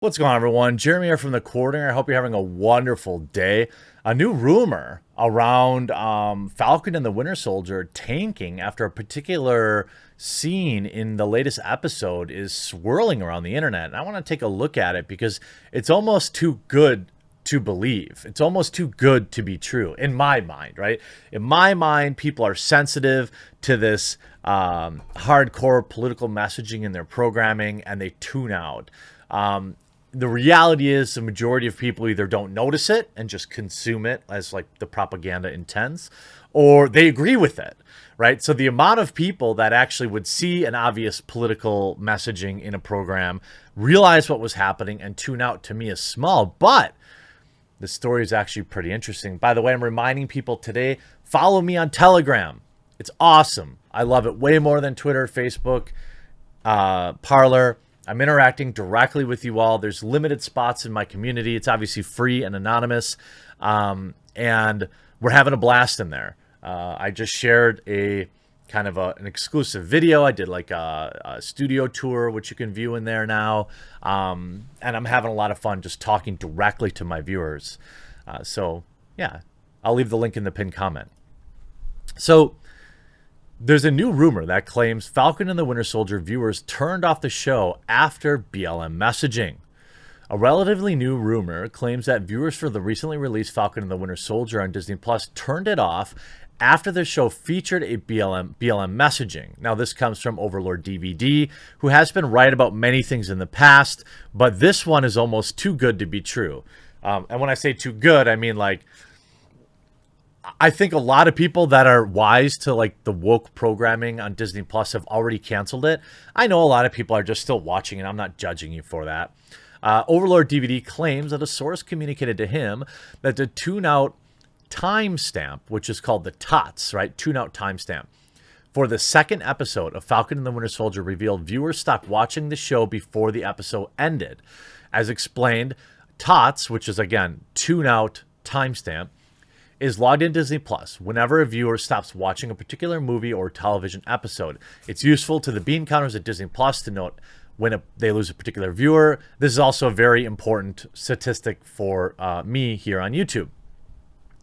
What's going on, everyone? Jeremy here from the Coordinator. I hope you're having a wonderful day. A new rumor around Falcon and the Winter Soldier tanking after a particular scene in the latest episode is swirling around the internet. And I want to take a look at it because it's almost too good to believe. It's almost too good to be true in my mind, right? In my mind, people are sensitive to this hardcore political messaging in their programming and they tune out. The reality is the majority of people either don't notice it and just consume it as like the propaganda intends, or they agree with it, right? So the amount of people that actually would see an obvious political messaging in a program, realize what was happening, and tune out to me is small, but the story is actually pretty interesting. By the way, I'm reminding people today, follow me on Telegram. It's awesome. I love it way more than Twitter, Facebook, Parler. I'm interacting directly with you all. There's limited spots in my community. It's obviously free and anonymous. And we're having a blast in there. I just shared a kind of an exclusive video. I did like a studio tour, which you can view in there now. And I'm having a lot of fun just talking directly to my viewers. So yeah, I'll leave the link in the pinned comment. So there's a new rumor that claims Falcon and the Winter Soldier viewers turned off the show after BLM messaging. A relatively new rumor claims that viewers for the recently released Falcon and the Winter Soldier on Disney Plus turned it off after the show featured a BLM messaging. Now, this comes from Overlord DVD, who has been right about many things in the past, but this one is almost too good to be true. And when I say too good, I mean like, I think a lot of people that are wise to like the woke programming on Disney Plus have already canceled it. I know a lot of people are just still watching, and I'm not judging you for that. Overlord DVD claims that a source communicated to him that the tune out timestamp, which is called the TOTS, right? Tune out timestamp, for the second episode of Falcon and the Winter Soldier revealed viewers stopped watching the show before the episode ended. As explained, TOTS, which is again tune out timestamp, is logged in Disney Plus whenever a viewer stops watching a particular movie or television episode. It's useful to the bean counters at Disney Plus to note when they lose a particular viewer. This is also a very important statistic for me here on YouTube.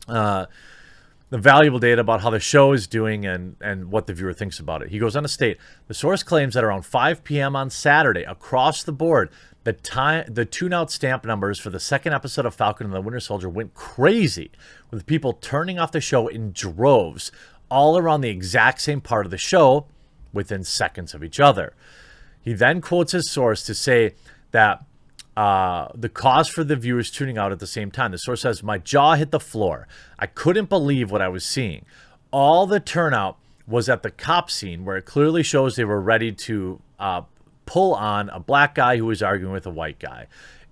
The valuable data about how the show is doing and what the viewer thinks about it. He goes on to state, the source claims that around 5 p.m. on Saturday, across the board, the tune-out stamp numbers for the second episode of Falcon and the Winter Soldier went crazy, with people turning off the show in droves, all around the exact same part of the show, within seconds of each other. He then quotes his source to say that the cause for the viewers tuning out at the same time. The source says, my jaw hit the floor. I couldn't believe what I was seeing. All the turnout was at the cop scene, where it clearly shows they were ready to pull on a black guy who was arguing with a white guy.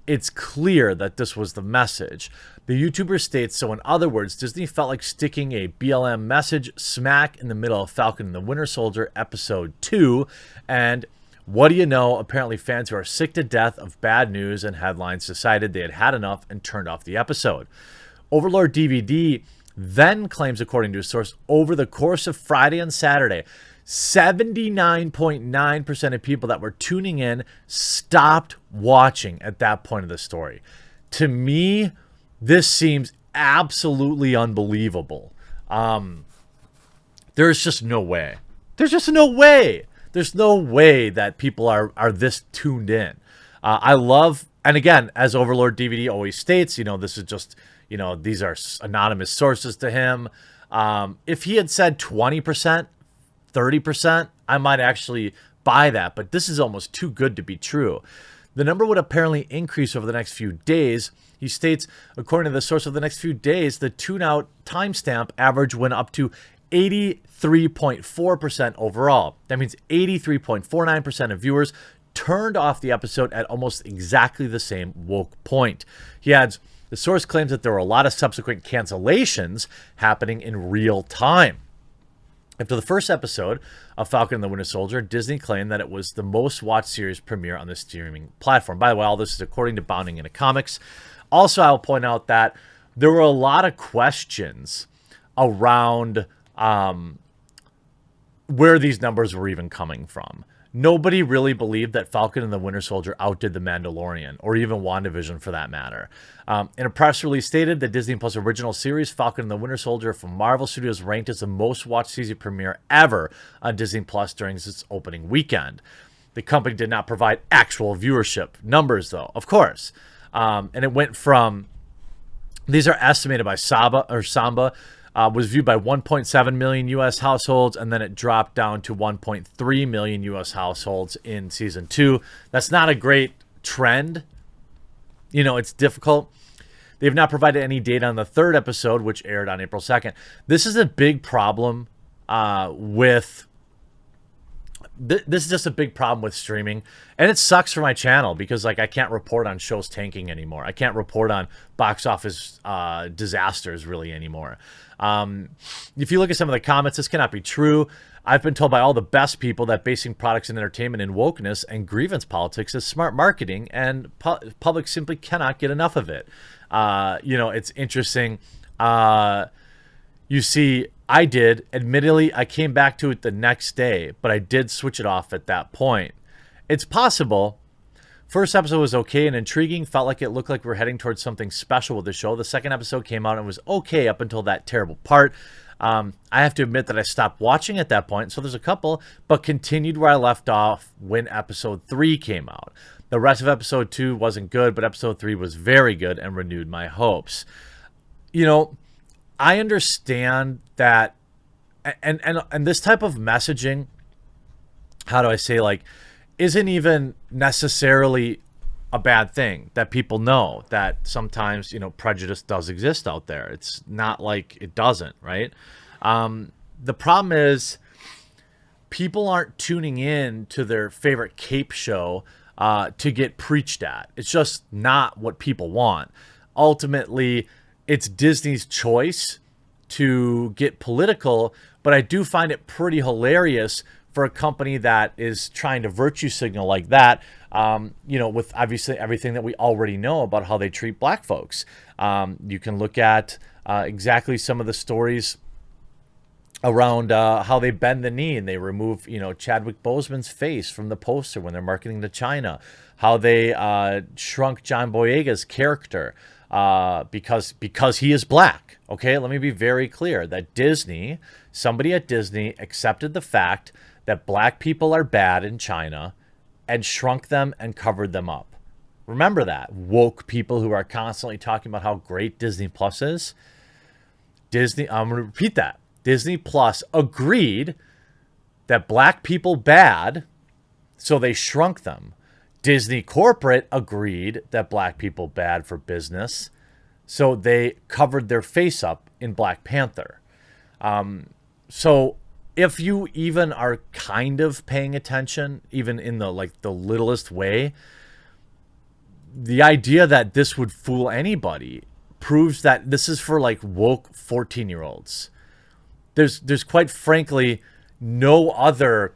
It's clear that this was the message. The YouTuber states, so in other words, Disney felt like sticking a BLM message smack in the middle of Falcon and the Winter Soldier episode 2, and what do you know? Apparently fans who are sick to death of bad news and headlines decided they had had enough and turned off the episode. Overlord DVD then claims, according to a source, over the course of Friday and Saturday, 79.9% of people that were tuning in stopped watching at that point of the story. To me, this seems absolutely unbelievable. There's just no way. There's just no way. There's no way that people are this tuned in. I love, and again, as Overlord DVD always states, this is just, these are anonymous sources to him. If he had said 20%, 30%, I might actually buy that, but this is almost too good to be true. The number would apparently increase over the next few days. He states, according to the source, of the next few days, the tune-out timestamp average went up to 83.4% overall. That means 83.49% of viewers turned off the episode at almost exactly the same woke point. He adds, the source claims that there were a lot of subsequent cancellations happening in real time. After the first episode of Falcon and the Winter Soldier, Disney claimed that it was the most watched series premiere on the streaming platform. By the way, all this is according to Bounding Into Comics. Also, I'll point out that there were a lot of questions around where these numbers were even coming from. nobody really believed that Falcon and the Winter Soldier outdid The Mandalorian, or even WandaVision for that matter. In a press release stated, the Disney Plus original series Falcon and the Winter Soldier from Marvel Studios ranked as the most watched season premiere ever on Disney Plus during its opening weekend. The company did not provide actual viewership numbers, though, of course. And it went from, these are estimated by Samba, was viewed by 1.7 million U.S. households, and then it dropped down to 1.3 million U.S. households in season 2. That's not a great trend. You know, it's difficult. They have not provided any data on the third episode, which aired on April 2nd. This is a big problem with... This is just a big problem with streaming, and it sucks for my channel because, like, I can't report on shows tanking anymore. I can't report on box office disasters really anymore. If you look at some of the comments, this cannot be true. I've been told by all the best people that basing products in entertainment in wokeness and grievance politics is smart marketing, and public simply cannot get enough of it. You know, it's interesting. You see, I did. Admittedly, I came back to it the next day, but I did switch it off at that point. It's possible. First episode was okay and intriguing. Felt like it looked like we were heading towards something special with the show. The second episode came out and was okay up until that terrible part. I have to admit that I stopped watching at that point, so there's a couple, but continued where I left off when episode 3 came out. The rest of episode 2 wasn't good, but episode 3 was very good and renewed my hopes. You know, I understand that, and this type of messaging, how do I say, like, isn't even necessarily a bad thing, that people know that sometimes, you know, prejudice does exist out there. It's not like it doesn't, right? The problem is people aren't tuning in to their favorite cape show to get preached at. It's just not what people want. Ultimately, it's Disney's choice to get political, but I do find it pretty hilarious for a company that is trying to virtue signal like that, you know, with obviously everything that we already know about how they treat black folks. You can look at exactly some of the stories around how they bend the knee and they remove, you know, Chadwick Boseman's face from the poster when they're marketing to China, how they shrunk John Boyega's character because he is black. Okay, let me be very clear that Disney, somebody at Disney accepted the fact that black people are bad in China and shrunk them and covered them up. Remember that. Woke people who are constantly talking about how great Disney Plus is. Disney, I'm going to repeat that. Disney Plus agreed that black people bad, so they shrunk them. Disney corporate agreed that black people bad for business, so they covered their face up in Black Panther. So if you even are kind of paying attention, even in the littlest way, the idea that this would fool anybody proves that this is for like woke 14-year-olds. There's quite frankly no other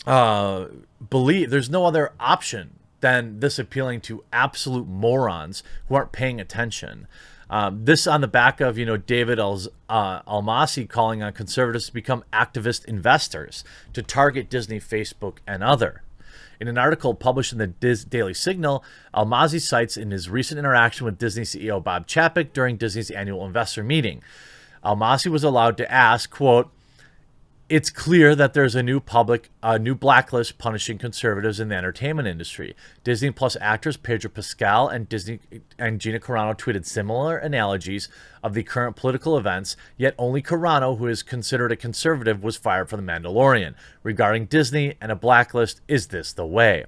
there's no other option than this appealing to absolute morons who aren't paying attention. This on the back of, you know, David Almasi calling on conservatives to become activist investors to target Disney, Facebook, and other. In an article published in the Daily Signal, Almasi cites in his recent interaction with Disney CEO Bob Chapek during Disney's annual investor meeting. Almasi was allowed to ask, quote, "It's clear that there's a new blacklist punishing conservatives in the entertainment industry. Disney Plus actors Pedro Pascal and Gina Carano tweeted similar analogies of the current political events, yet only Carano, who is considered a conservative, was fired for The Mandalorian. Regarding Disney and a blacklist, is this the way?"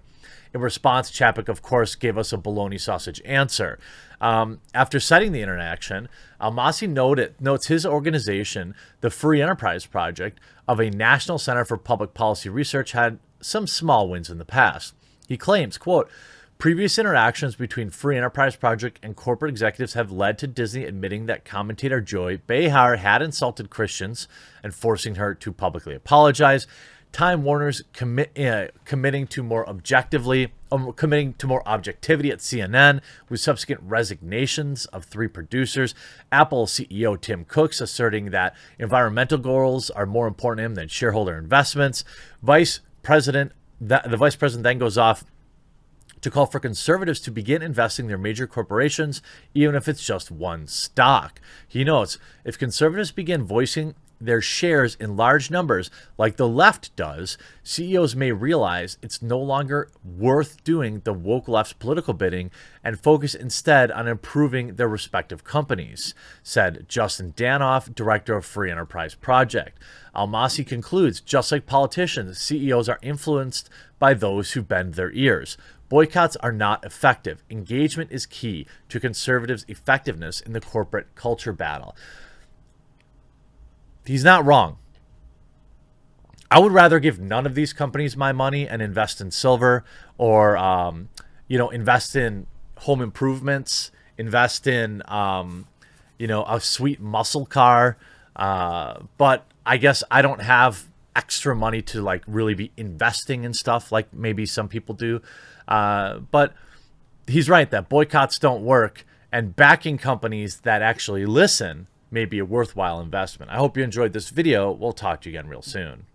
In response, Chapek, of course, gave us a bologna sausage answer. After citing the interaction, Almasi notes his organization, the Free Enterprise Project, of a National Center for Public Policy Research, had some small wins in the past. He claims, quote, "Previous interactions between Free Enterprise Project and corporate executives have led to Disney admitting that commentator Joy Behar had insulted Christians and forcing her to publicly apologize. Time Warner's committing to more objectivity at CNN, with subsequent resignations of 3 producers. Apple CEO Tim Cook's asserting that environmental goals are more important to him than shareholder investments. Vice the vice president then goes off to call for conservatives to begin investing in their major corporations, even if it's just one stock. He notes, if conservatives begin voicing their shares in large numbers like the left does, CEOs may realize it's no longer worth doing the woke left's political bidding and focus instead on improving their respective companies, said Justin Danoff, director of Free Enterprise Project. Almasi concludes, just like politicians, CEOs are influenced by those who bend their ears. Boycotts are not effective. Engagement is key to conservatives' effectiveness in the corporate culture battle. He's not wrong. I would rather give none of these companies my money and invest in silver, or invest in home improvements, invest in a sweet muscle car. But I guess I don't have extra money to like really be investing in stuff like maybe some people do. But he's right that boycotts don't work, and backing companies that actually listen may be a worthwhile investment. I hope you enjoyed this video. We'll talk to you again real soon.